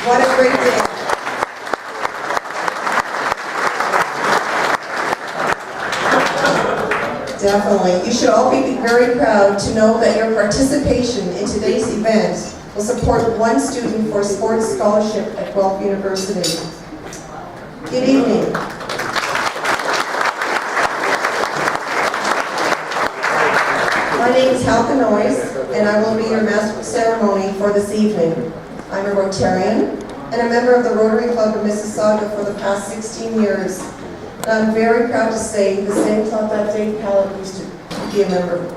What a great day. Definitely. You should all be very proud to know that your participation in today's event will support one student for a sports scholarship at Guelph University. Good evening. My name is Halka Noyes, and I will be your master of ceremony for this evening. I'm a Rotarian and a member of the Rotary Club of Mississauga for the past 16 years. And I'm very proud to say the same club that Dave Pallett used to be a member.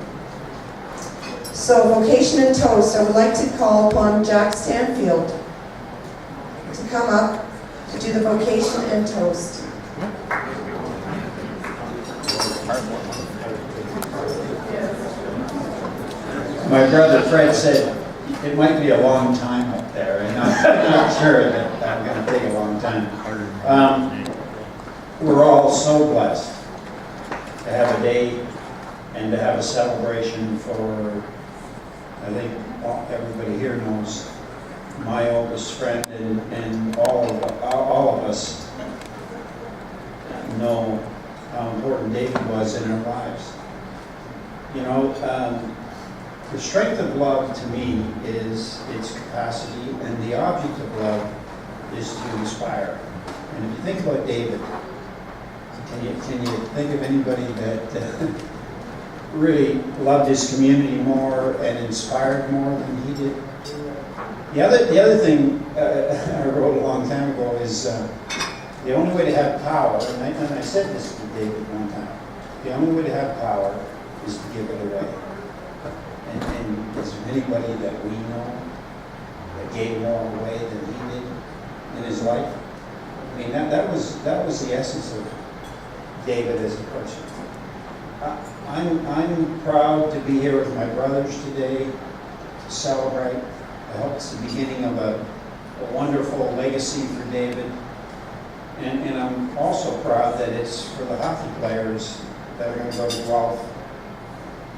So, vocation and toast, I would like to call upon Jack Stanfield to come up to do the vocation and toast. My brother Fred said it might be a long time up there, and I'm not sure that I'm going to take a long time. We're all so blessed to have a day and to have a celebration for, I think everybody here knows, my oldest friend, and all of us know how important David was in our lives. You know, the strength of love to me is its capacity, and the object of love is to inspire. And if you think about David, can you think of anybody that really loved his community more and inspired more than he did? The other thing I wrote a long time ago is the only way to have power, and I said this to David one time, the only way to have power is to give it away. And is there anybody that we know that gave more away than he did in his life? I mean, that was the essence of David as a person. I'm proud to be here with my brothers today to celebrate. I hope it's the beginning of a wonderful legacy for David. And I'm also proud that it's for the hockey players that are going to go to Guelph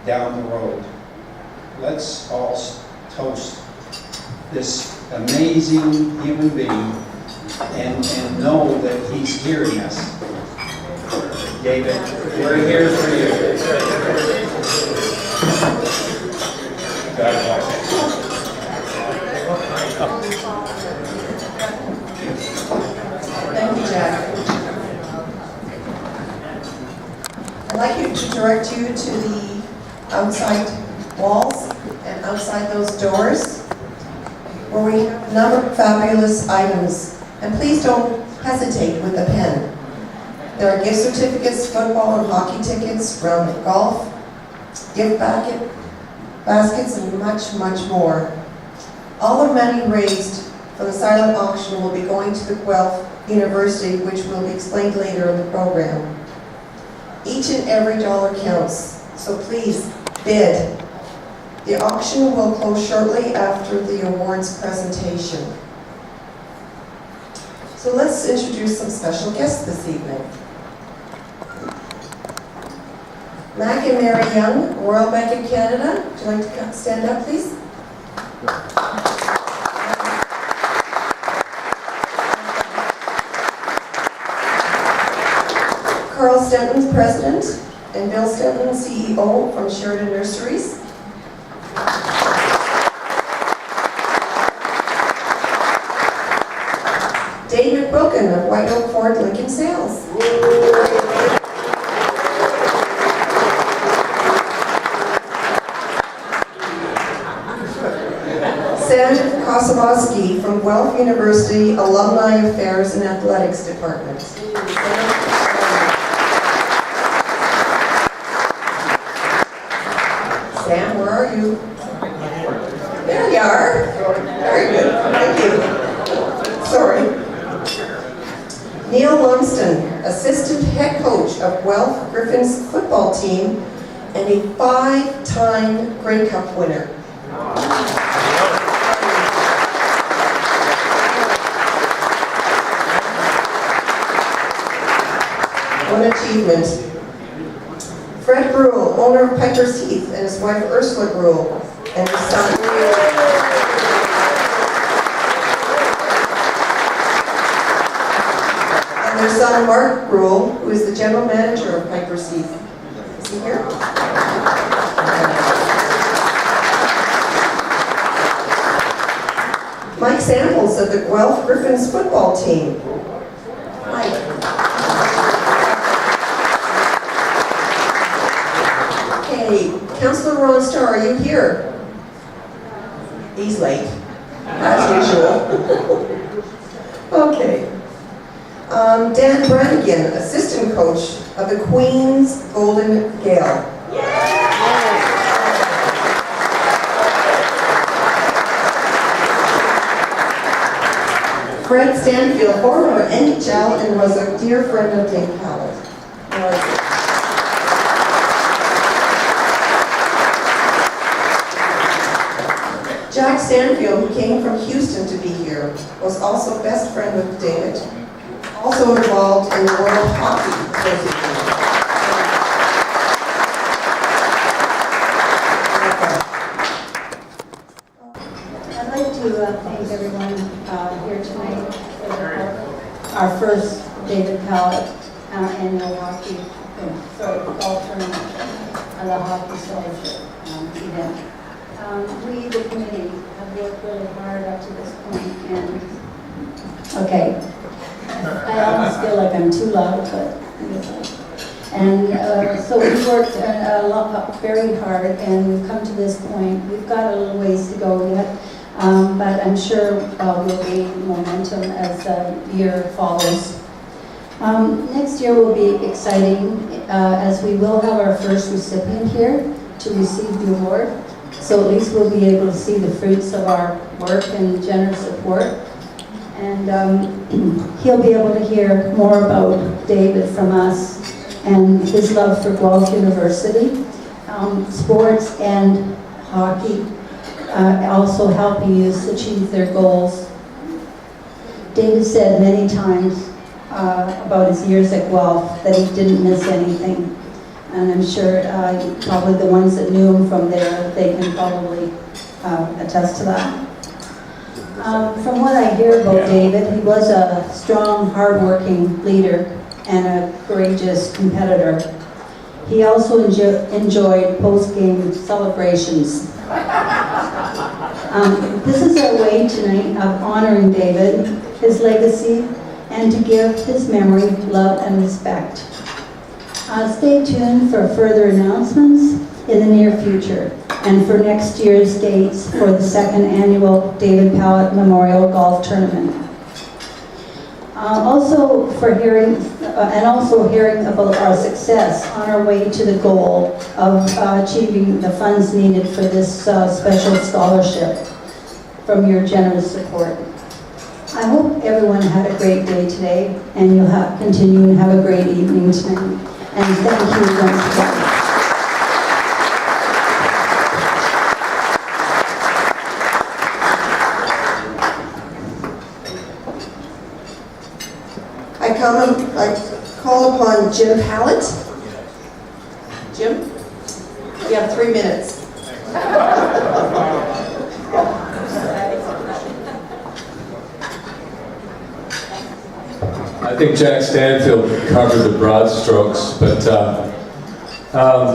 down the road. Let's all toast this amazing human being and know that he's hearing us. David, we're here for you. God bless you. Thank you, Jack. I'd like you to direct you to the outside walls and outside those doors where we have a number of fabulous items. And please don't hesitate with the pen. There are gift certificates, football and hockey tickets, round of golf, gift baskets, and much, much more. All the money raised for the silent auction will be going to the Guelph University, which will be explained later in the program. Each and every dollar counts, so please bid. The auction will close shortly after the awards presentation. So let's introduce some special guests this evening. Mac and Mary Young, Royal Bank of Canada. Would you like to stand up, please? Carl Stenton, President, and Bill Stenton, CEO from Sheridan Nurseries. David Broken of White Oak Ford Lincoln Sales. Sam Kosowski from Guelph University Alumni Affairs and Athletics Department. Sam, where are you? There you are. Very good. Thank you. Sorry. Neil Lumsden, Assistant Head Coach of Guelph Griffins football team and a 5-time Grey Cup winner. One achievement. Fred Gruel, owner of Piper's Heath, and his wife Ursula Gruel, and his son. their son Mark Rule, who is the general manager of Piper's Heath. Is he here? Mike Samples of the Guelph Griffins football team. Mike. Okay, Councillor Ron Starr, are you here? He's late, as usual. Okay. Dan Brannigan, assistant coach of the Queen's Golden Gale. Fred Stanfield, former NHL and was a dear friend of Dave Pallett. Jack Stanfield, who came from Houston to be here, was also best friend with David, also involved in the World Hockey Association. I'd like to thank everyone here tonight for our first David Pallett annual golf tournament, the hockey scholarship event. We, the committee, have worked really hard up to this point, and I almost feel like I'm too loud, but so we worked very hard, and we've come to this point. We've got a little ways to go yet, but I'm sure we'll gain momentum as the year follows. Next year will be exciting, as we will have our first recipient here to receive the award. So at least we'll be able to see the fruits of our work and generous support. And he'll be able to hear more about David from us and his love for Guelph University, sports and hockey, also helping youth achieve their goals. David said many times about his years at Guelph that he didn't miss anything. And I'm sure probably the ones that knew him from there, they can probably attest to that. From what I hear about David, he was a strong, hard-working leader and a courageous competitor. He also enjoyed post-game celebrations. This is our way tonight of honoring David, his legacy, and to give his memory love and respect. Stay tuned for further announcements in the near future and for next year's dates for the second annual David Pallett Memorial Golf Tournament. Also hearing about our success on our way to the goal of achieving the funds needed for this special scholarship from your generous support. I hope everyone had a great day today, and you'll continue to have a great evening tonight. And thank you once again. I call upon Jim Pallett. Jim, you have 3 minutes. I think Jack Stanfield covered the broad strokes, but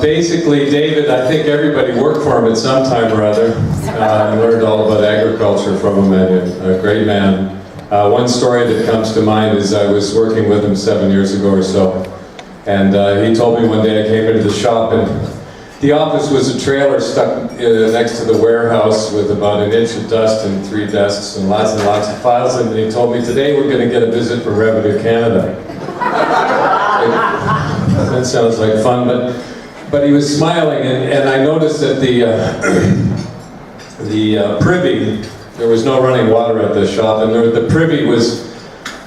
basically, David, I think everybody worked for him at some time or other. I learned all about agriculture from him, and a great man. One story that comes to mind is I was working with him 7 years ago or so, and he told me one day I came into the shop, and the office was a trailer stuck next to the warehouse with about an inch of dust and 3 desks and lots of files, and he told me, today we're going to get a visit from Revenue Canada. That sounds like fun, but he was smiling, and I noticed that the privy, there was no running water at the shop, and the privy was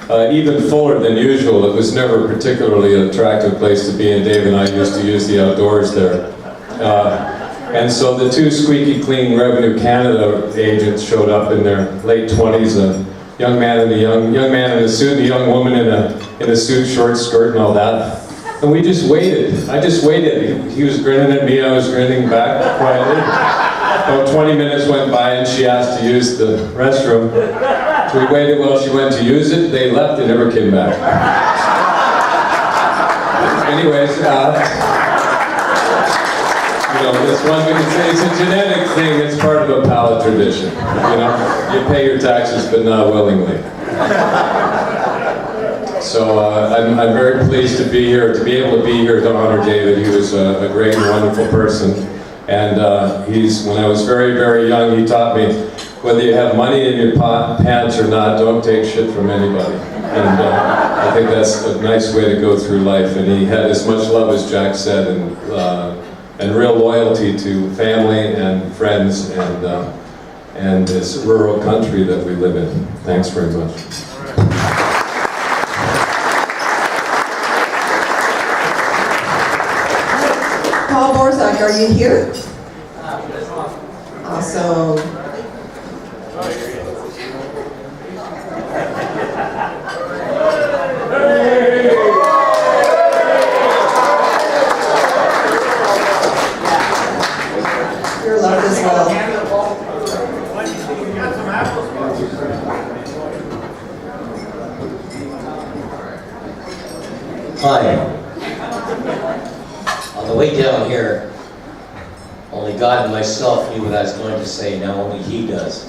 even fuller than usual. It was never a particularly attractive place to be, and Dave and I used to use the outdoors there. And so the 2 squeaky clean Revenue Canada agents showed up in their late 20s, a young man in a suit, and a young woman in a suit, short skirt, and all that. And we just waited. I just waited. He was grinning at me, I was grinning back quietly. About 20 minutes went by, and she asked to use the restroom. We waited while she went to use it. They left, they never came back. anyways, you know, this one we can say it's a genetic thing. It's part of a Pallett tradition. You know, you pay your taxes, but not willingly. So I'm very pleased to be here, to be able to be here to honor David. He was a great and wonderful person. And when I was very, very young, he taught me, whether you have money in your pants or not, don't take shit from anybody. And I think that's a nice way to go through life. And he had as much love as Jack said, and real loyalty to family and friends and this rural country that we live in. Thanks very much. Paul Borzak, are you here? Awesome. You're loved as well. Hi. On the way down here, only God and myself knew what I was going to say, now only He does.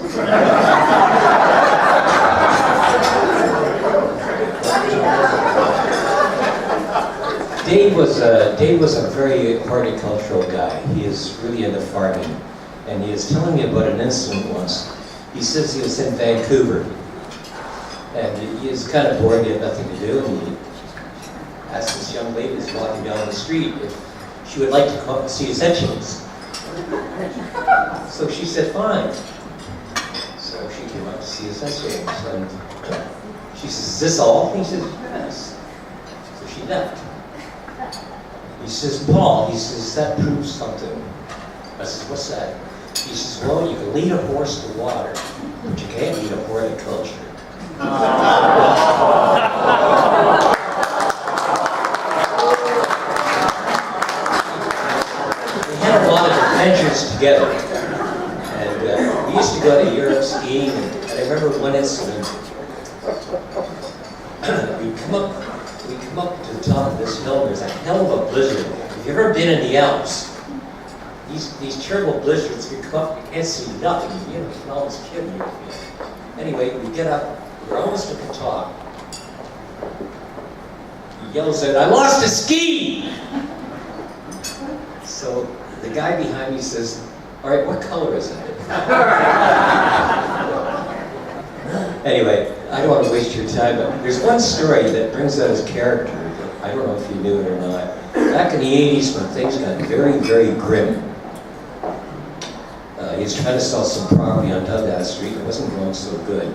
Dave was a very horticultural guy. He is really into farming. And he was telling me about an incident once. He says he was in Vancouver. And he was kind of bored, he had nothing to do. And he asked this young lady who's walking down the street if she would like to come up and see his etchings. So she said, fine. So she came up to see his etchings. And she says, is this all? And he says, yes. So she left. He says, Paul, he says, that proves something. I says, what's that? He says, well, you can lead a horse to water, but you can't lead a horticulture. We had a lot of adventures together. And we used to go to Europe skiing, and I remember one incident. we come up to the top of this hill, there's a hell of a blizzard. Have you ever been in the Alps? These terrible blizzards, you come up, you can't see nothing, you can almost kill you. Anyway, we get up, we're almost at the top. He yells out, I lost a ski! So the guy behind me says, all right, what color is it? Anyway, I don't want to waste your time, but there's one story that brings out his character. I don't know if you knew it or not. Back in the 80s, when things got very, very grim, he was trying to sell some property on Dundas Street. It wasn't going so good.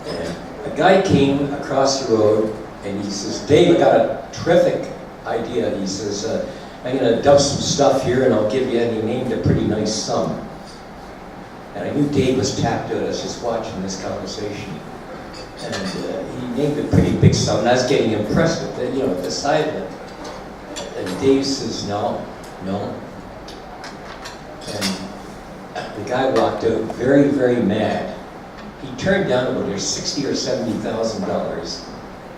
And a guy came across the road, and he says, Dave, I got a terrific idea. He says, I'm going to dump some stuff here, and I'll give you, and he named a pretty nice sum. And I knew Dave was tapped out. I was just watching this conversation. And he named a pretty big sum, and I was getting impressed with it, at the side of it. And Dave says, no. And the guy walked out very, very mad. He turned down about $60,000 or $70,000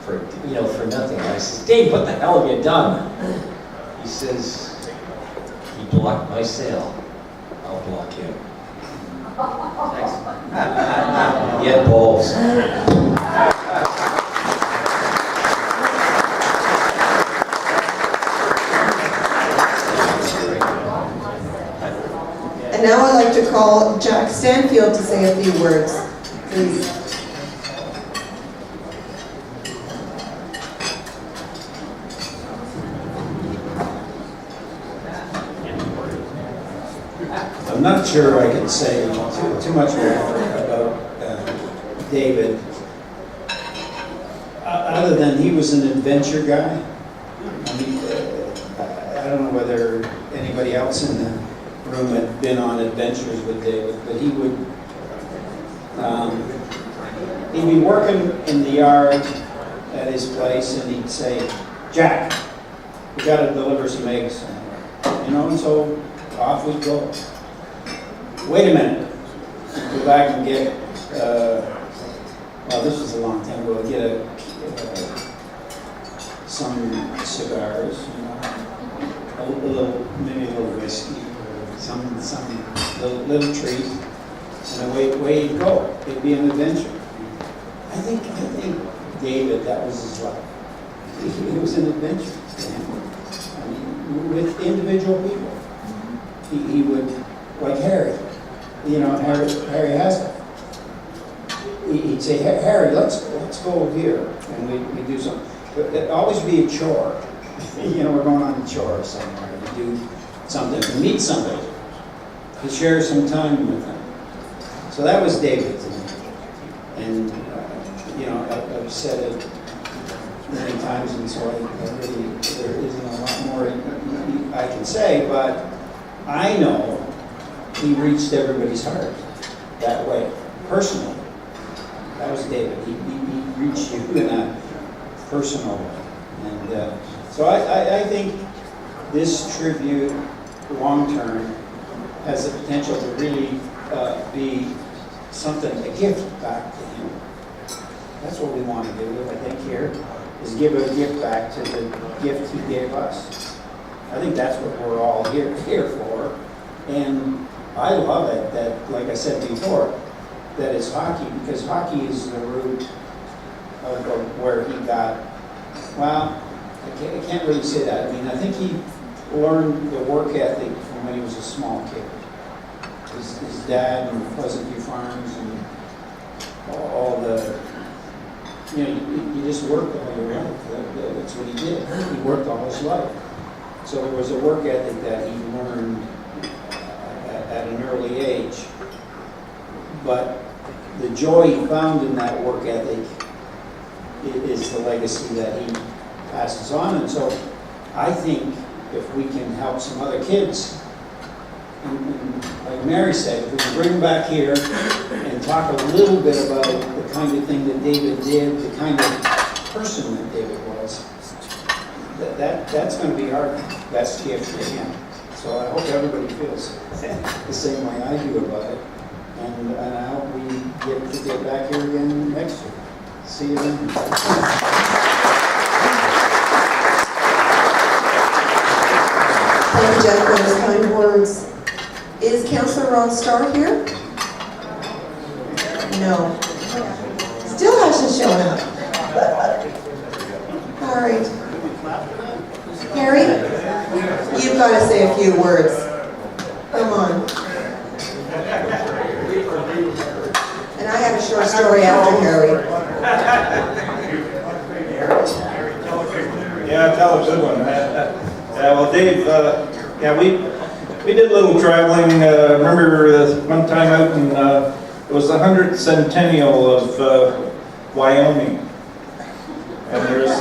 for nothing. And I said, Dave, what the hell have you done? He says, he blocked my sale. I'll block him. Thanks. He had balls. And now I'd like to call Jack Stanfield to say a few words, please. I'm not sure I can say too much more about David, other than he was an adventure guy. I mean, I don't know whether anybody else in the room had been on adventures with David, but he'd be working in the yard at his place, and he'd say, Jack, we got to deliver some eggs, and so off we'd go. Wait a minute, go back and get, this was a long time ago, get some cigars, you know, maybe a little whiskey, or some little treat, and away you go. It'd be an adventure. I think David, that was his life. It was an adventure to him. I mean, with individual people. He would, like Harry, you know, Harry has it. He'd say, Harry, let's go here, and we do something. But it'd always be a chore. You know, we're going on a chore somewhere to do something, to meet somebody, to share some time with them. So that was David to me. And, you know, I've said it many times, and so I really, there isn't a lot more I can say, but I know he reached everybody's heart that way, personally. That was David. He reached you in a personal way. And so I think this tribute, long-term, has the potential to really be something, a gift back to him. That's what we want to do, I think, here, is give a gift back to the gift he gave us. I think that's what we're all here for. And I love it that, like I said before, that it's hockey, because hockey is the root of where he got, well, I can't really say that. I mean, I think he learned the work ethic from when he was a small kid. His dad and Pleasant View Farms and all the, you know, you just worked all your life. That's what he did. He worked all his life. So there was a work ethic that he learned at an early age. But the joy he found in that work ethic is the legacy that he passes on. And so I think if we can help some other kids, and like Mary said, if we can bring them back here and talk a little bit about the kind of thing that David did, the kind of person that David was, that's going to be our best gift to him. So I hope everybody feels the same way I do about it. And I hope we get back here again next year. See you then. Thank you, Jeff, for those kind words. Is Councillor Ron Starr here? No. Still hasn't shown up. All right. Harry, you've got to say a few words. Come on. And I have a short story after Harry. Yeah, tell a good one. Yeah, well, Dave, yeah, we did a little traveling. Remember one time out in, it was the 100th centennial of Wyoming. And there's,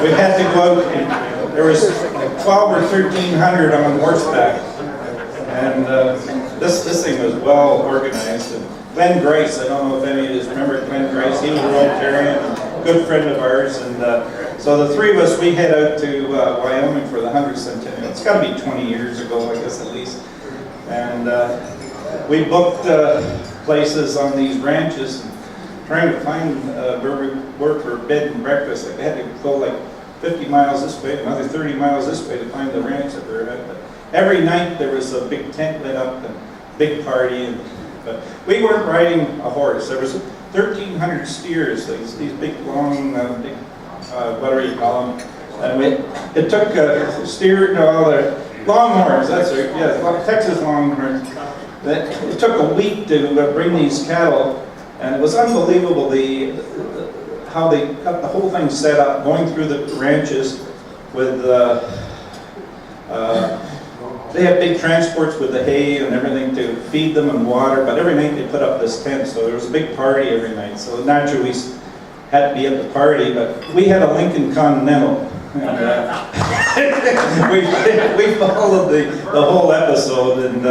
we had to go out, and there was like 12 or 1,300 on horseback. And this thing was well organized. And Glenn Grice, I don't know if any of you remember Glenn Grice, he was a Rotarian, a good friend of ours. And so the three of us, we head out to Wyoming for the 100th centennial. It's got to be 20 years ago, I guess, at least. And we booked places on these ranches, and trying to find where we were for bed and breakfast. Like, we had to go like 50 miles this way, another 30 miles this way to find the ranch that we were at. But every night there was a big tent lit up and big party. But we weren't riding a horse. There was 1,300 steers, these big, long, what do you call them? And it took a steer, no, the longhorns, that's right, yeah, Texas longhorns. It took a week to bring these cattle, and it was unbelievable how they got the whole thing set up, going through the ranches with, they have big transports with the hay and everything to feed them and water, but every night they put up this tent, so there was a big party every night. So naturally we had to be at the party, but we had a Lincoln Continental. And, we followed the whole episode, and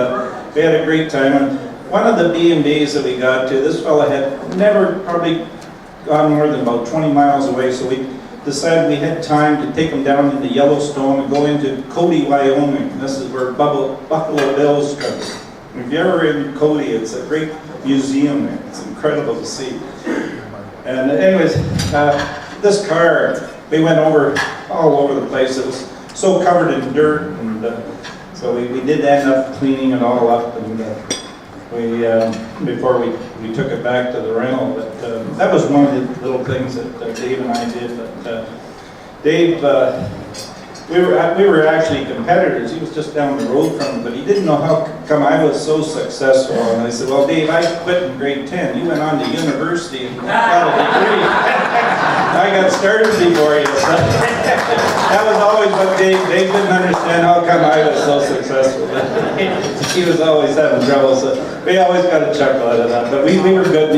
we had a great time. And one of the B&Bs that we got to, this fella had never probably gone more than about 20 miles away, so we decided we had time to take him down into Yellowstone and go into Cody, Wyoming. This is where Buffalo Bills come. If you're ever in Cody, it's a great museum there. It's incredible to see. And anyways, this car, we went all over the place. It was so covered in dirt, and so we did end up cleaning it all up, and before we took it back to the rental. But that was one of the little things that Dave and I did. But Dave, we were actually competitors. He was just down the road from me, but he didn't know how come I was so successful. And I said, well, Dave, I quit in grade 10. You went on to university and got a degree. I got started before you. So that was always what Dave didn't understand how come I was so successful. He was always having trouble, so we always got a chuckle out of that. But we were good.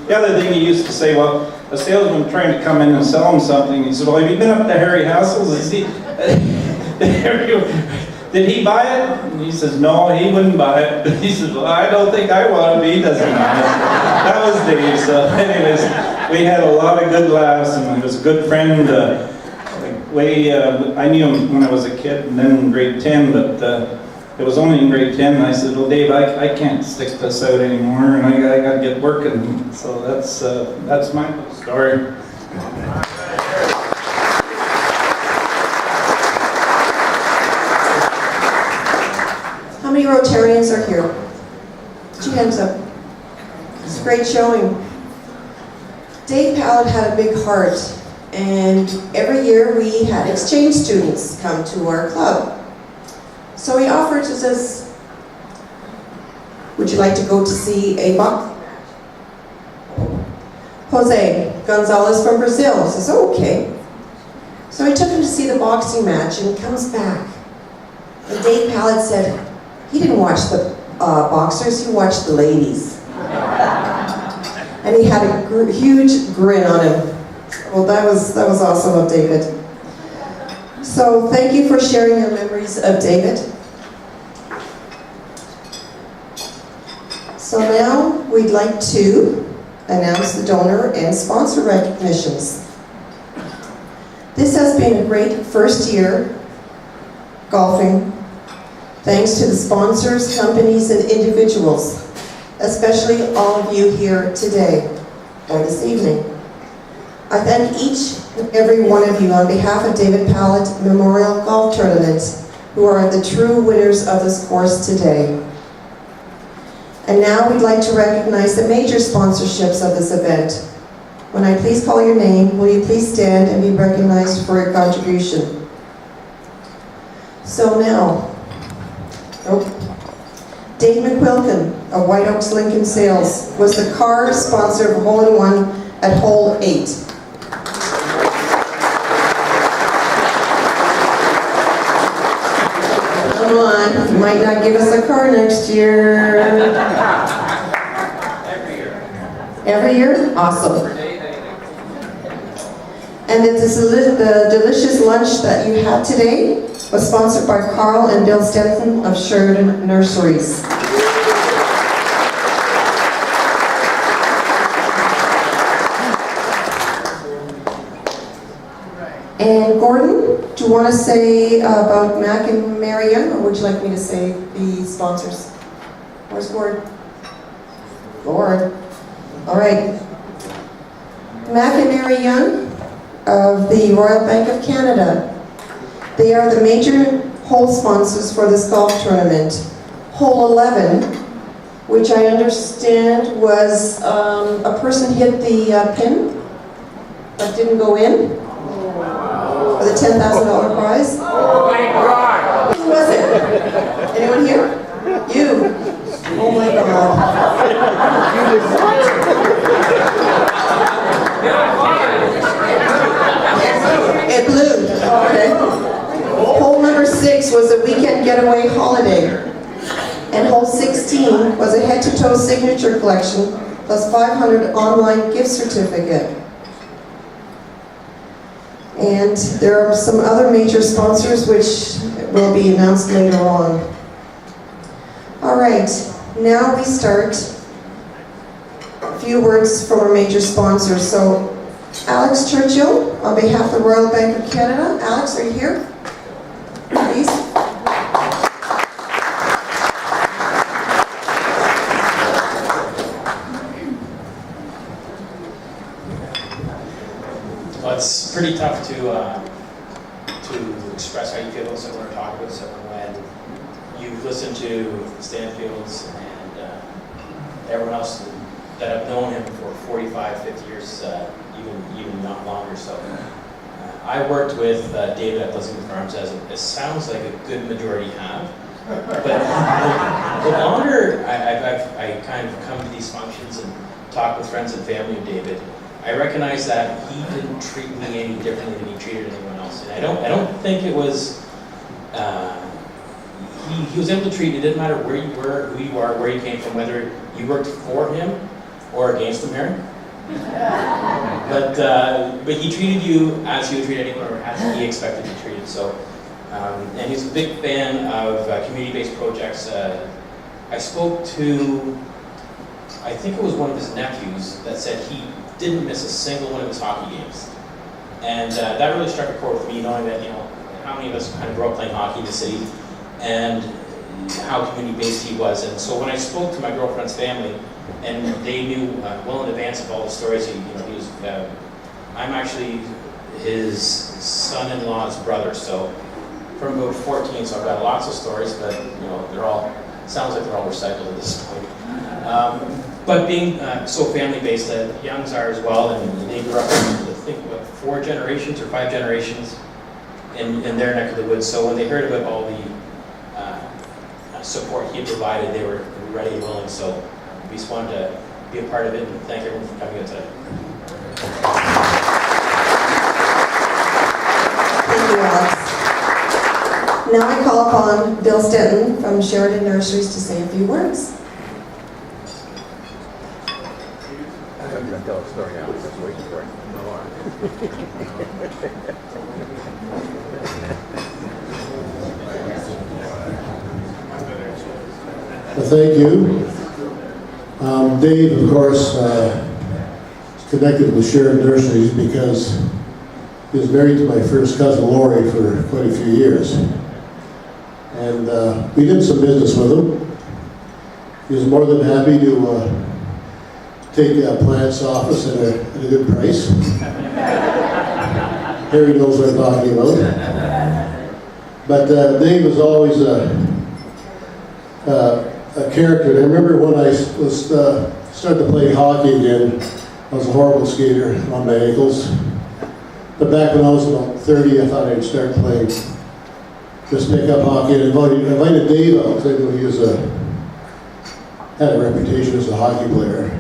The other thing he used to say, well, a salesman trying to come in and sell him something, he said, well, have you been up to Harry Hassel's? Did he buy it? And he says, no, he wouldn't buy it. He says, well, I don't think I want to be. He doesn't buy it. That was Dave. So anyways, we had a lot of good laughs, and he was a good friend. I knew him when I was a kid, and then in grade 10, but it was only in grade 10, and I said, well, Dave, I can't stick this out anymore, and I got to get working. So that's my story. How many Rotarians are here? Put your hands up. It's a great showing. Dave Pallett had a big heart, and every year we had exchange students come to our club. So he offered to us, would you like to go to see a boxing match? Jose Gonzalez from Brazil says, oh, okay. So I took him to see the boxing match, and he comes back. And Dave Pallett said, he didn't watch the boxers, he watched the ladies. And he had a huge grin on him. Well, that was awesome of David. So thank you for sharing your memories of David. So now we'd like to announce the donor and sponsor recognitions. This has been a great first year golfing, thanks to the sponsors, companies, and individuals, especially all of you here today or this evening. I thank each and every one of you on behalf of David Pallett Memorial Golf Tournament, who are the true winners of this course today. And now we'd like to recognize the major sponsorships of this event. When I please call your name, will you please stand and be recognized for your contribution? So now, Dave McQuilkin of White Oaks Lincoln Sales was the car sponsor of Hole-in-One at Hole 8. Come on, you might not give us a car next year. Every year? Awesome. And the delicious lunch that you had today was sponsored by Carl and Bill Stenson of Sheridan Nurseries. And Gordon, do you want to say about Mac and Marion, or would you like me to say the sponsors? Where's Gord? Gord. All right. Mac and Mary Young of the Royal Bank of Canada. They are the major hole sponsors for this golf tournament. Hole 11, which I understand was a person hit the pin but didn't go in for the $10,000 prize. Oh my God! Who was it? Anyone here? You. Oh my God. It blew. Okay. Hole number 6 was a weekend getaway holiday. And hole 16 was a head-to-toe signature collection plus 500 online gift certificate. And there are some other major sponsors which will be announced later on. All right, now we start. A few words from our major sponsors. So, Alex Churchill, on behalf of the Royal Bank of Canada. Alex, are you here? Please. Well, it's pretty tough to express how you feel about someone or talk about someone when you've listened to Stanfields and everyone else that have known him for 45, 50 years, even not longer. So I worked with David at Blessing Farms, as it sounds like a good majority have. But the longer I kind of come to these functions and talk with friends and family of David, I recognize that he didn't treat me any differently than he treated anyone else. And I don't think it was, he was able to treat, it didn't matter where you were, who you are, where you came from, whether you worked for him or against him, Harry. But he treated you as he would treat anyone, or as he expected to be treated. So, and he's a big fan of community-based projects. I spoke to, I think it was one of his nephews that said he didn't miss a single one of his hockey games. And that really struck a chord with me, knowing that, how many of us kind of grew up playing hockey in the city, and how community-based he was. And so when I spoke to my girlfriend's family, and they knew well in advance of all the stories, he was, I'm actually his son-in-law's brother, so from about 14, so I've got lots of stories, but they're all, sounds like they're all recycled at this point. But being so family-based, that Youngs are as well, and they grew up in, I think, 4 generations or 5 generations in their neck of the woods. So when they heard about all the support he provided, they were ready and willing. So we just wanted to be a part of it, and thank everyone for coming out today. Thank you, Alex. Now I call upon Bill Stenton from Sheridan Nurseries to say a few words. I'm going to tell a story now. Just waiting for it. Well, thank you. Dave, of course, is connected with Sheridan Nurseries because he was married to my first cousin Lori for quite a few years. And we did some business with him. He was more than happy to take Pallett's office at a good price. Harry knows what I'm talking about. But Dave was always a character. And I remember when I was starting to play hockey again, I was a horrible skater on my ankles. But back when I was about 30, I thought I'd start playing, just pick up hockey. And invited Dave out because I knew he was had a reputation as a hockey player.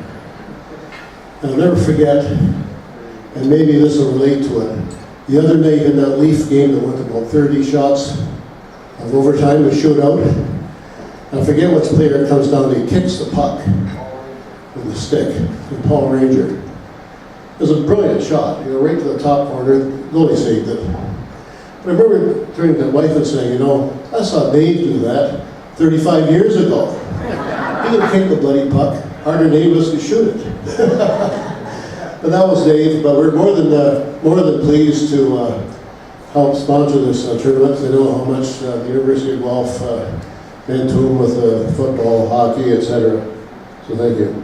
And I'll never forget, and maybe this will relate to it, the other night in that Leaf game that went about 30 shots of overtime, the shootout, I forget which player comes down and he kicks the puck with the stick, and Paul Ranger. It was a brilliant shot, right to the top corner, the goalie saved it. But I remember turning to my wife and saying, I saw Dave do that 35 years ago. He would kick the bloody puck harder than any of us could shoot it. But that was Dave, but we're more than pleased to help sponsor this tournament. I know how much the University of Guelph meant to him with football, hockey, etc. So thank you.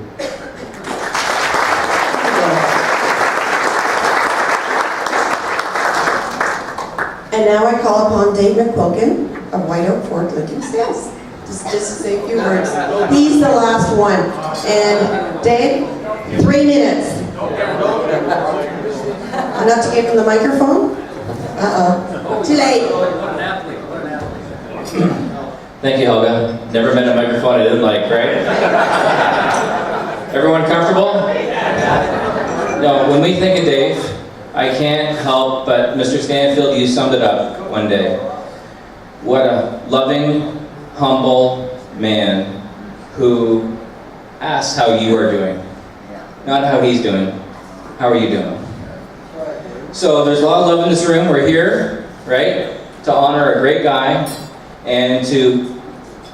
And now I call upon Dave McQuilkin of White Oak Fort Lincoln Sales. Just to say a few words. He's the last one. And Dave, 3 minutes. Not to give him the microphone? Uh-oh. Too late. Thank you, Helga. Never met a microphone I didn't like, right? Everyone comfortable? No, when we think of Dave, I can't help but, Mr. Stanfield, you summed it up one day. What a loving, humble man who asks how you are doing. Not how he's doing. How are you doing? So there's a lot of love in this room. We're here, right, to honor a great guy and to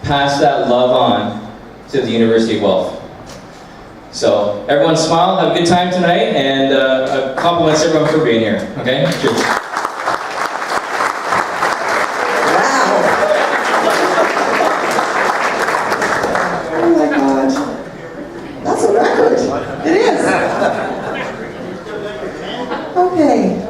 pass that love on to the University of Guelph. So everyone smile, have a good time tonight, and compliments everyone for being here, okay? Cheers. Wow. Oh my gosh. That's a record. It is. Okay.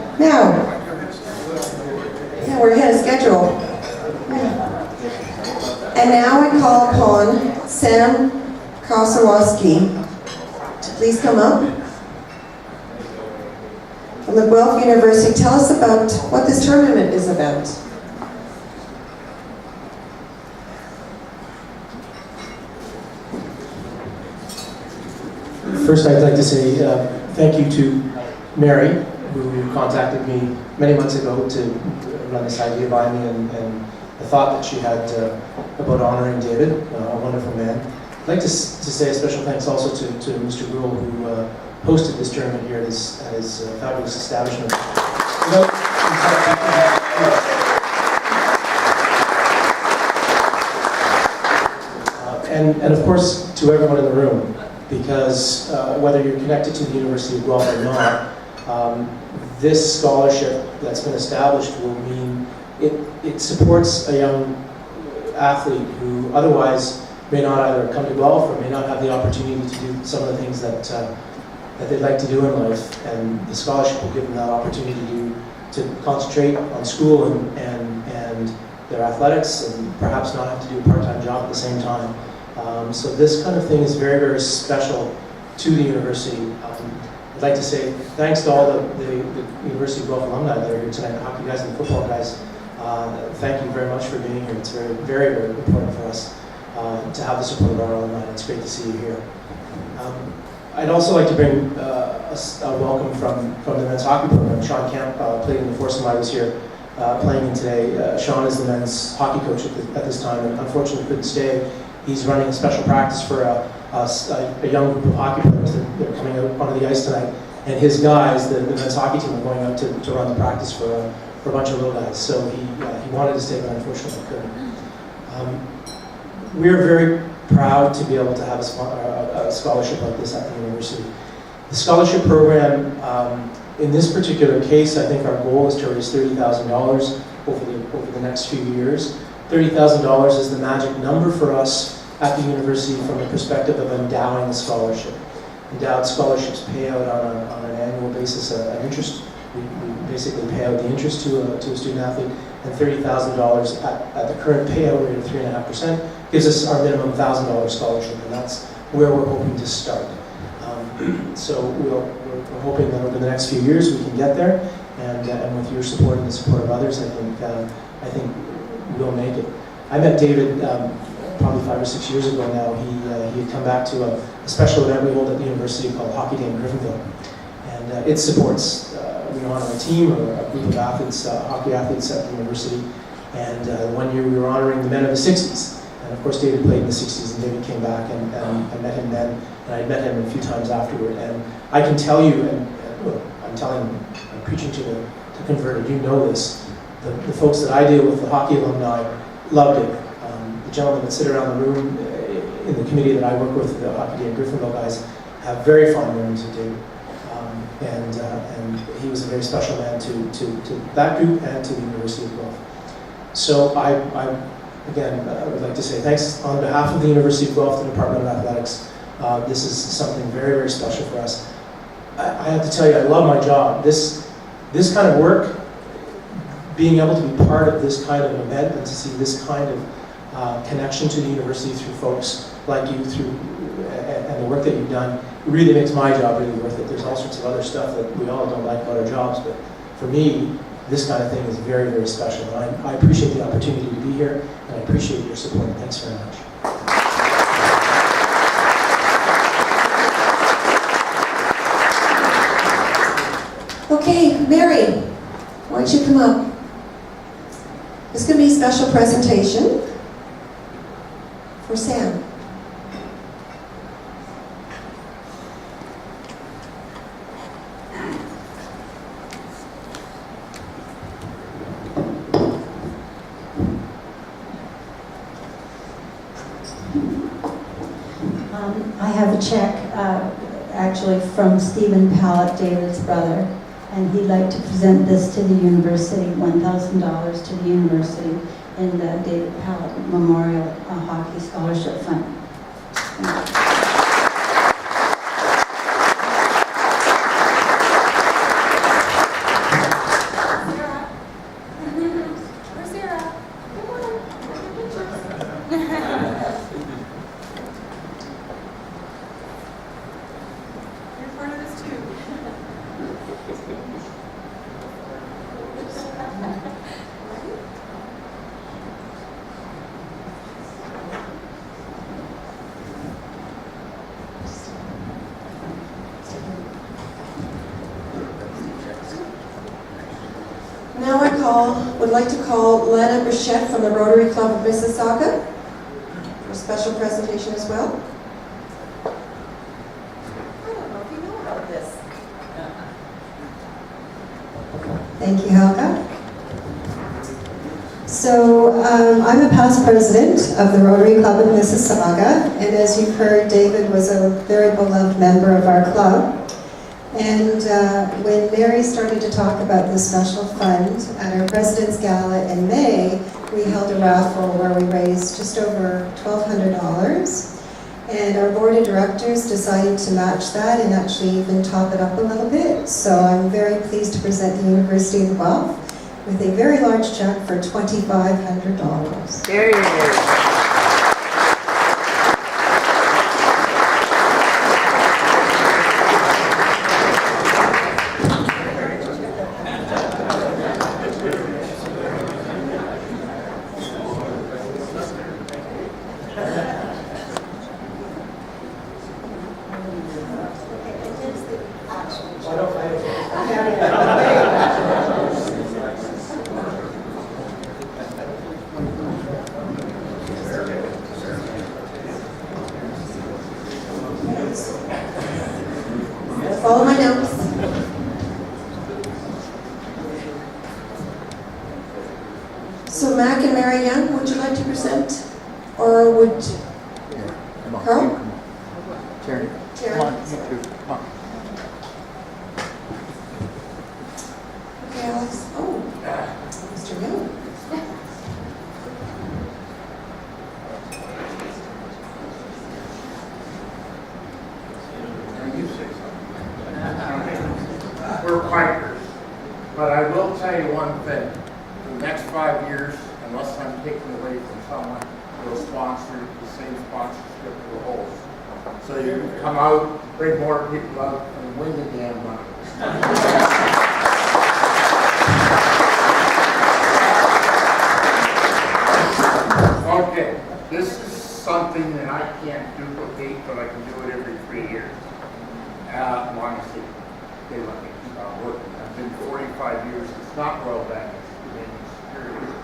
from the Guelph University. Tell us about what this tournament is about. First, I'd like to say thank you to Mary, who contacted me many months ago to run this idea by me, and the thought that she had about honoring David, a wonderful man. I'd like to say a special thanks also to Mr. Gruhl, who hosted this tournament here at his fabulous establishment. And of course, to everyone in the room, because whether you're connected to the University of Guelph or not, this scholarship that's been established will mean it supports a young athlete who otherwise may not either come to Guelph or may not have the opportunity to do some of the things that they'd like to do in life, and the scholarship will give them that opportunity to concentrate on school and their athletics, and perhaps not have to do a part-time job at the same time. So this kind of thing is very, very special to the university. I'd like to say thanks to all the University of Guelph alumni that are here tonight, the hockey guys and the football guys. Thank you very much for being here. It's very, very, very important for us to have the support of our alumni. It's great to see you here. I'd also like to bring a welcome from the men's hockey program. Sean Camp played in the foursome. I was here playing in today. Sean is the men's hockey coach at this time, and unfortunately couldn't stay. He's running a special practice for a young group of hockey players that are coming out onto the ice tonight. And his guys, the men's hockey team, are going out to run the practice for a bunch of little guys. So he wanted to stay, but unfortunately couldn't. We're very proud to be able to have a scholarship like this at the university. The scholarship program, in this particular case, I think our goal is to raise $30,000 over the next few years. $30,000 is the magic number for us at the university from the perspective of endowing a scholarship. Endowed scholarships pay out on an annual basis an interest. We basically pay out the interest to a student athlete, and $30,000 at the current payout rate of 3.5% gives us our minimum $1,000 scholarship, and that's where we're hoping to start. So we're hoping that over the next few years we can get there, and with your support and the support of others, I think we'll make it. I met David probably 5 or 6 years ago now. He had come back to a special event we hold at the university called Hockey Day in Griffinville, and it supports we honor a team or a group of athletes, hockey athletes at the university. And one year we were honoring the men of the 60s. And of course David played in the 60s, and David came back, and I met him then, and I met him a few times afterward. And I can tell you, I'm preaching to the converted, you know this, the folks that I deal with, the hockey alumni, loved it. The gentlemen that sit around the room in the committee that I work with, the Hockey Day in Griffinville guys, have very fond memories of David. And he was a very special man to that group and to the University of Guelph. So I would like to say thanks on behalf of the University of Guelph, the Department of Athletics. This is something very, very special for us. I have to tell you, I love my job. This kind of work, being able to be part of this kind of event and to see this kind of connection to the university through folks like you, and the work that you've done, really makes my job really worth it. There's all sorts of other stuff that we all don't like about our jobs, but for me, this kind of thing is very, very special. And I appreciate the opportunity to be here, and I appreciate your support. Thanks very much. Okay, Mary, why don't you come up? It's going to be a special presentation for Sam. I have a check actually from Stephen Pallett, David's brother, and he'd like to present this to the university, $1,000 to the university in the David Pallett Memorial Hockey Scholarship Fund. Now would like to call Lana Bichette from the Rotary Club of Mississauga for a special presentation as well. I don't know if you know about this. Thank you, Helga. So I'm a past president of the Rotary Club of Mississauga, and as you've heard, David was a very beloved member of our club. And when Mary started to talk about this special fund at our President's Gala in May, we held a raffle where we raised just over $1,200. And our board of directors decided to match that and actually even top it up a little bit. So I'm very pleased to present the University of Guelph with a very large check for $2,500. There you go. Follow my notes. So Mac and Mary Young, would you like to present? Or would Carl? Terry. Terry. Come on, you two, come on. Okay, Alex. Oh, Mr. Young. We're fighters, but I will tell you one thing. The next 5 years, unless I'm taken away from someone, we'll sponsor the same sponsorship for the holes. So you can come out, bring more people out, and win the damn money. Okay, this is something that I can't duplicate, but I can do it every 3 years. Honestly, they let me keep on working. I've been 45 years. It's not Royal Bank, it's Canadian Securities.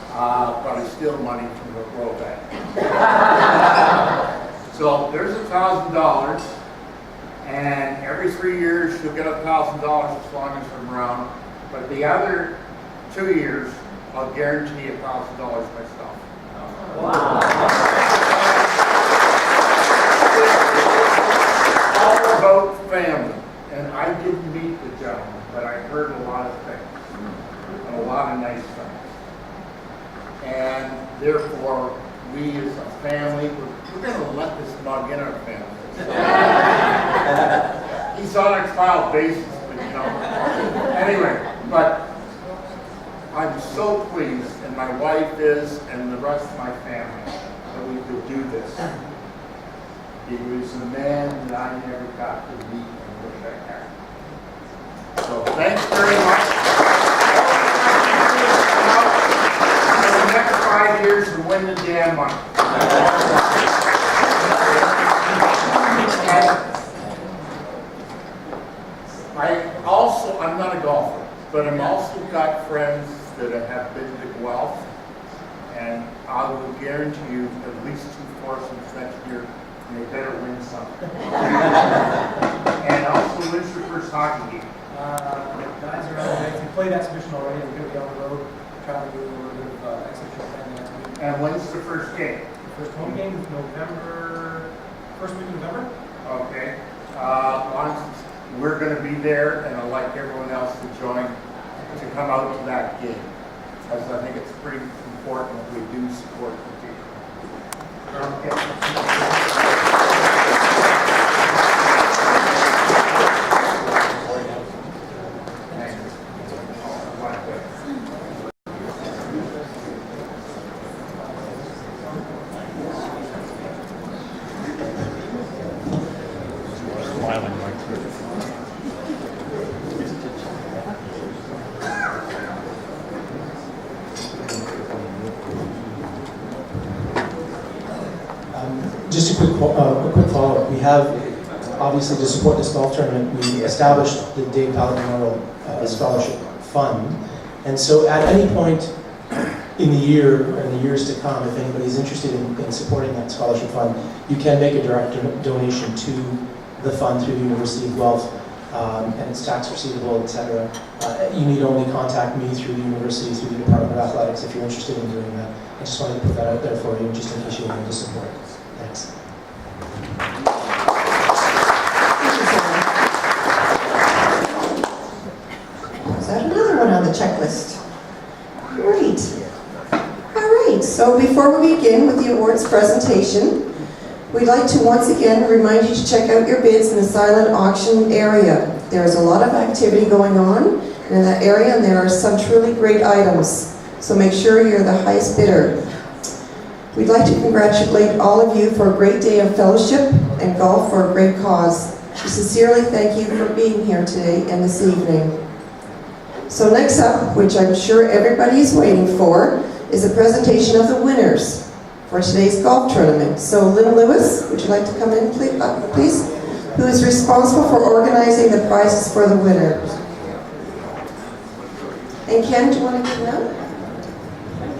But I steal money from the Royal Bank. So there's $1,000, and every 3 years you'll get $1,000 as long as I'm around. But the other 2 years, I'll guarantee $1,000 myself. All about family. And I didn't meet the gentleman, but I heard a lot of things, and a lot of nice things. And therefore, we as a family, we're going to let this mug in our family. He's on a trial basis, but you know. Anyway, but I'm so pleased, and my wife is, and the rest of my family, that we could do this. He was a man that I never got to meet and wish I had. So thanks very much. For the next 5 years to win the damn money. I'm not a golfer, but I'm also got friends that have been to Guelph, and I will guarantee you at least 2 foursomes next year, and they better win something. And also, when's your first hockey game? Guys are on, if you played exhibition already, we're going to be on the road, trying to do a little bit of exhibition playing next week. And when's the first game? The first home game is first week of November. Okay. We're going to be there, and I'd like everyone else to join to come out to that game, because I think it's pretty important that we do support the team. Just a quick follow-up. We have, obviously, to support this golf tournament, we established the Dave Pallett Memorial Scholarship Fund, And so at any point in the year, or in the years to come, if anybody's interested in supporting that scholarship fund, you can make a direct donation to the fund through the University of Guelph, and it's tax receivable, etc. You need only contact me through the university, through the Department of Athletics, if you're interested in doing that. I just wanted to put that out there for you, just in case you wanted to support. Thanks. Is that another one on the checklist? Great. All right, so before we begin with the awards presentation, we'd like to once again remind you to check out your bids in the silent auction area. There is a lot of activity going on in that area, and there are some truly great items. So make sure you're the highest bidder. We'd like to congratulate all of you for a great day of fellowship and golf for a great cause. We sincerely thank you for being here today and this evening. So next up, which I'm sure everybody is waiting for, is a presentation of the winners for today's golf tournament. So Lynn Lewis, would you like to come in, please? Who is responsible for organizing the prizes for the winners. And Ken, do you want to get them?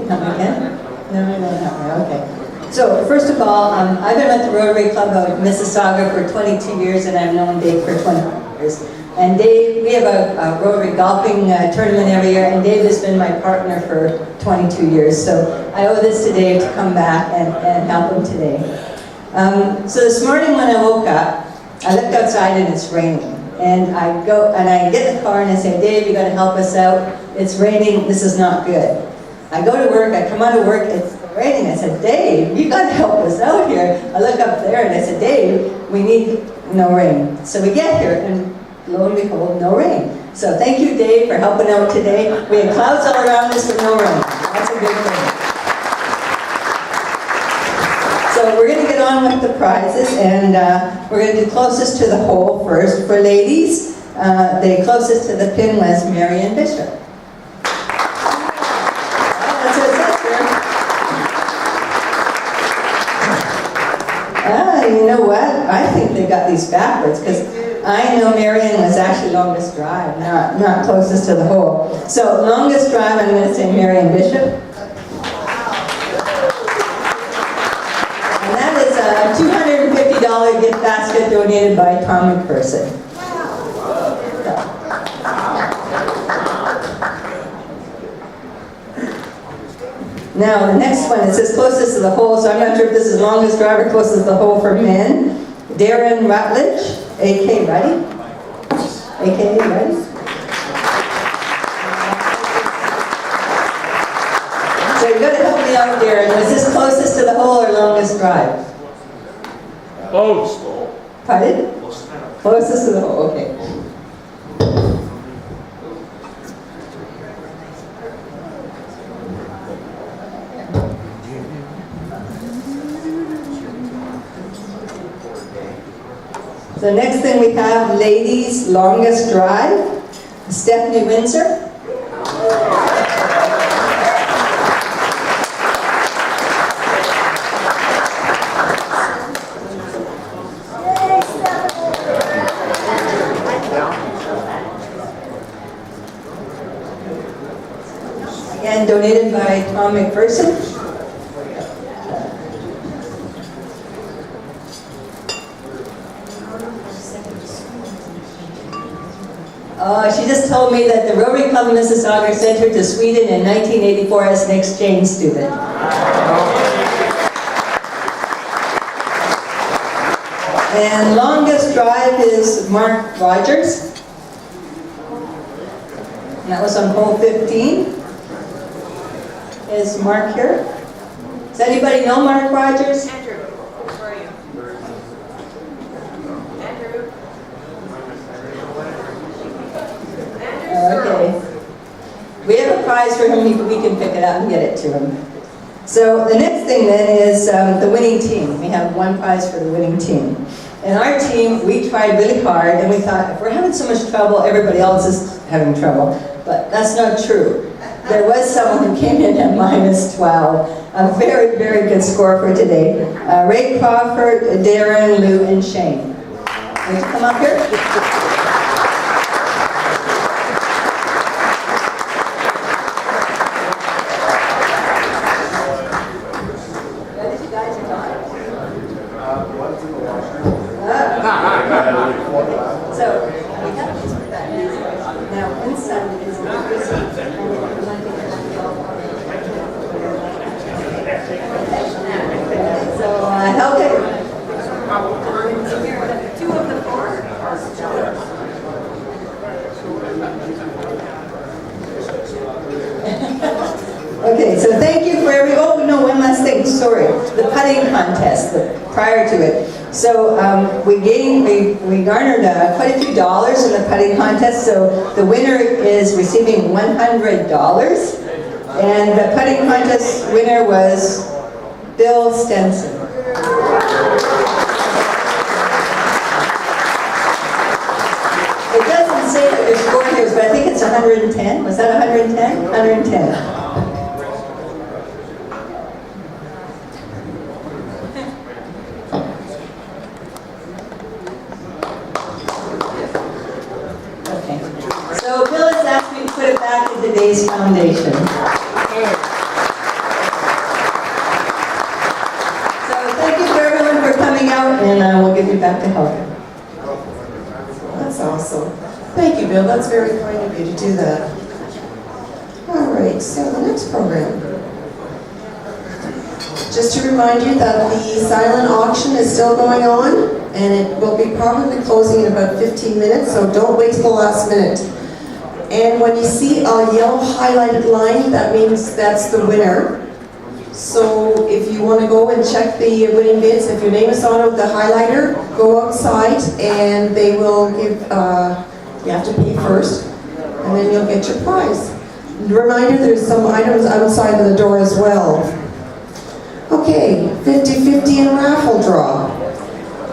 Help me again? No, I don't have me. Okay. So first of all, I've been at the Rotary Club of Mississauga for 22 years, and I've known Dave for 20 years. And Dave, we have a Rotary golfing tournament every year, and Dave has been my partner for 22 years. So I owe this to Dave to come back and help him today. So this morning when I woke up, I looked outside and it's raining. And I go and I get in the car and I say, Dave, you got to help us out. It's raining. This is not good. I go to work. I come out of work. It's raining. I said, Dave, you got to help us out here. I look up there and I said, Dave, we need no rain. So we get here and lo and behold, no rain. So thank you, Dave, for helping out today. We had clouds all around us with no rain. That's a good thing. So we're going to get on with the prizes, and we're going to do closest to the hole first. For ladies, the closest to the pin was Marianne Bishop. That's what it says here. You know what? I think they got these backwards, because I know Marianne was actually longest drive, not closest to the hole. So longest drive, I'm going to say Marianne Bishop. $250 gift basket donated by Tom McPherson. Now the next one, it says closest to the hole, so I'm not sure if this is longest drive or closest to the hole for men. Darren Rutledge, AK, ready? AK, ready? So you've got to help me out, Darren. Was this closest to the hole or longest drive? Close. Pardon? Closest to the hole, okay. So next thing we have ladies longest drive, Stephanie Windsor. Again, donated by Tom McPherson. She just told me that the Rotary Club of Mississauga sent her to Sweden in 1984 as an exchange student. And longest drive is Mark Rogers. And that was on hole 15. Is Mark here? Does anybody know Mark Rogers? Andrew, where are you? Andrew. Okay. We have a prize for him. We can pick it up and get it to him. So the next thing then is the winning team. We have one prize for the winning team. And our team, we tried really hard, and we thought, if we're having so much trouble, everybody else is having trouble. But that's not true. There was someone who came in at -12. A very, very good score for today. Ray Crawford, Darren, Lou, and Shane. Would you come up here? grandson is so help it. Two of the four. Okay, so thank you for oh no, one last thing, sorry. The putting contest, prior to it. So we garnered quite a few dollars in the putting contest, so the winner is receiving $100. And the putting contest winner was Bill Stenson. It doesn't say what your score here is, but I think it's 110. Was that 110? 110. So Bill has asked me to put it back in today's foundation. So thank you to everyone for coming out, and we'll give you back to Helga. That's awesome. Thank you, Bill. That's very kind of you to do that. All right, so the next program. Just to remind you that the silent auction is still going on, and it will be probably closing in about 15 minutes, so don't wait till the last minute. And when you see a yellow highlighted line, that means that's the winner. So if you want to go and check the winning bids, if your name is on the highlighter, go outside and they will give, you have to pay first, and then you'll get your prize. Reminder, there's some items outside of the door as well. Okay, 50-50 in raffle draw.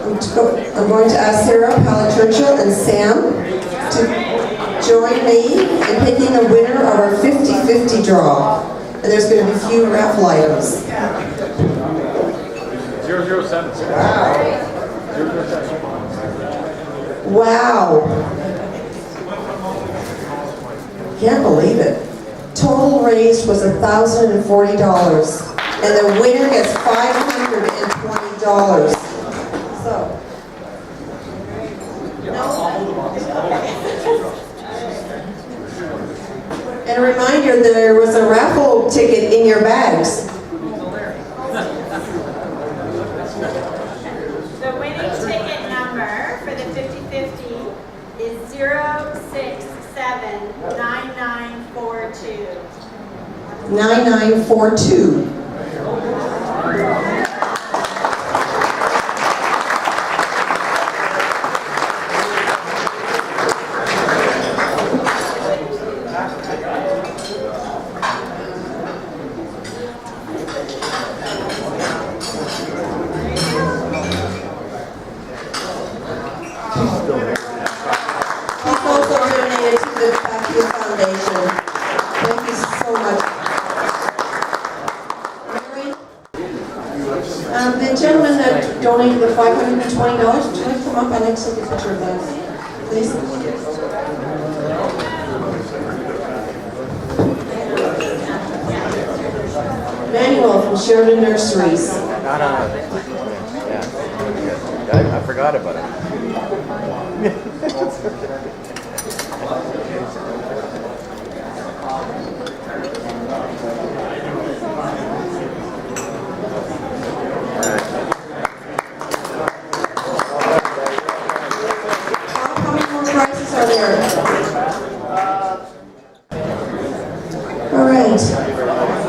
I'm going to ask Sarah, Pallett Churchill, and Sam to join me in picking a winner of our 50-50 draw. And there's going to be a few raffle items. 007. Wow. Can't believe it. Total raised was $1,040. And the winner gets $520. So. And a reminder, there was a raffle ticket in your bags. The winning ticket number for the 50-50 is 0679942. 9942. The gentleman that donated the $520, would you like to come up? I'd like to take a picture of that, please. Manuel from Sheridan Nurseries. No. Yeah. I forgot about it.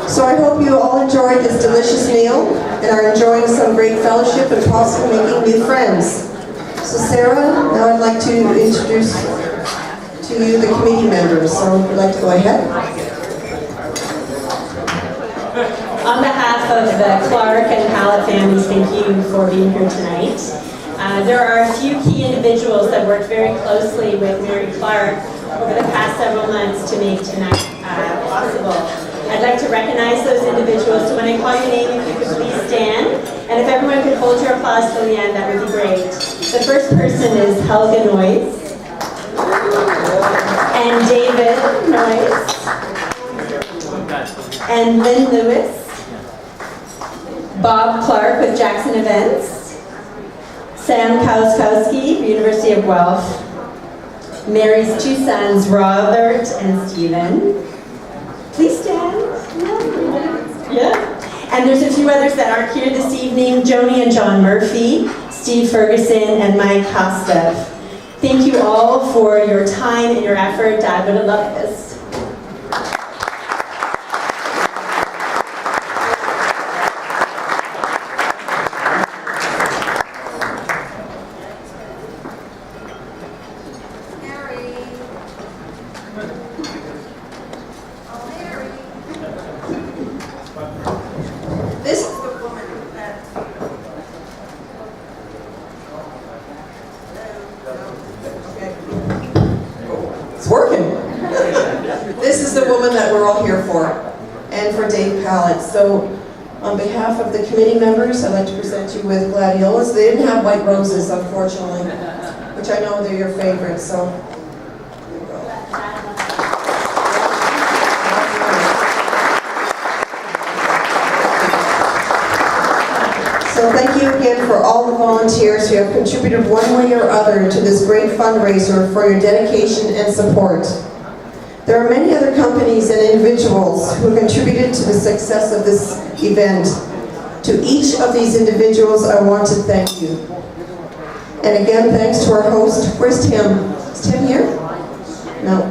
So I hope you all enjoyed this delicious meal and are enjoying some great fellowship and possibly making new friends. So Sarah, now I'd like to introduce to you the committee members. So if you'd like to go ahead. On behalf of the Clark and Pallett families, thank you for being here tonight. There are a few key individuals that worked very closely with Mary Clark over the past several months to make tonight possible. I'd like to recognize those individuals, so when I call your name, if you could please stand, and if everyone could hold your applause till the end, that would be great. The first person is Helga Noyes, and David Noyes, and Lynn Lewis, Bob Clark with Jackson Events, Sam Kauskowski, University of Guelph, Mary's two sons, Robert and Stephen. Please stand. Yeah. And there's a few others that aren't here this evening, Joni and John Murphy, Steve Ferguson, and Mike Kostev. Thank you all for your time and your effort. Dad would have loved this. This is the woman that... It's working. This is the woman that we're all here for, and for Dave Pallett. So, on behalf of the committee members, I'd like to present you with gladiolas. They didn't have white roses, unfortunately, which I know they're your favorite, so... There you go. So thank you again for all the volunteers who have contributed one way or other to this great fundraiser, for your dedication and support. There are many other companies and individuals who contributed to the success of this event. To each of these individuals, I want to thank you. And again, thanks to our host. Where's Tim? Is Tim here? No?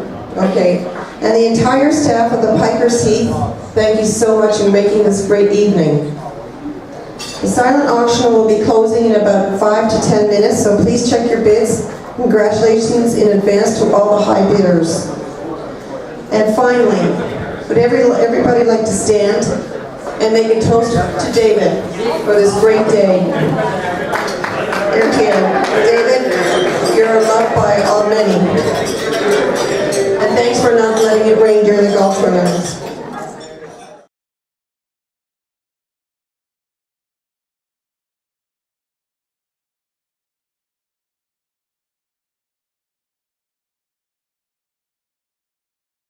Okay. And the entire staff of the Pikers Heath, thank you so much for making this great evening. The silent auction will be closing in about 5 to 10 minutes, so please check your bids. Congratulations in advance to all the high bidders. And finally, would everybody like to stand and make a toast to David for this great day? You're here. David, you're loved by all many. And thanks for not letting it rain during the golf tournament.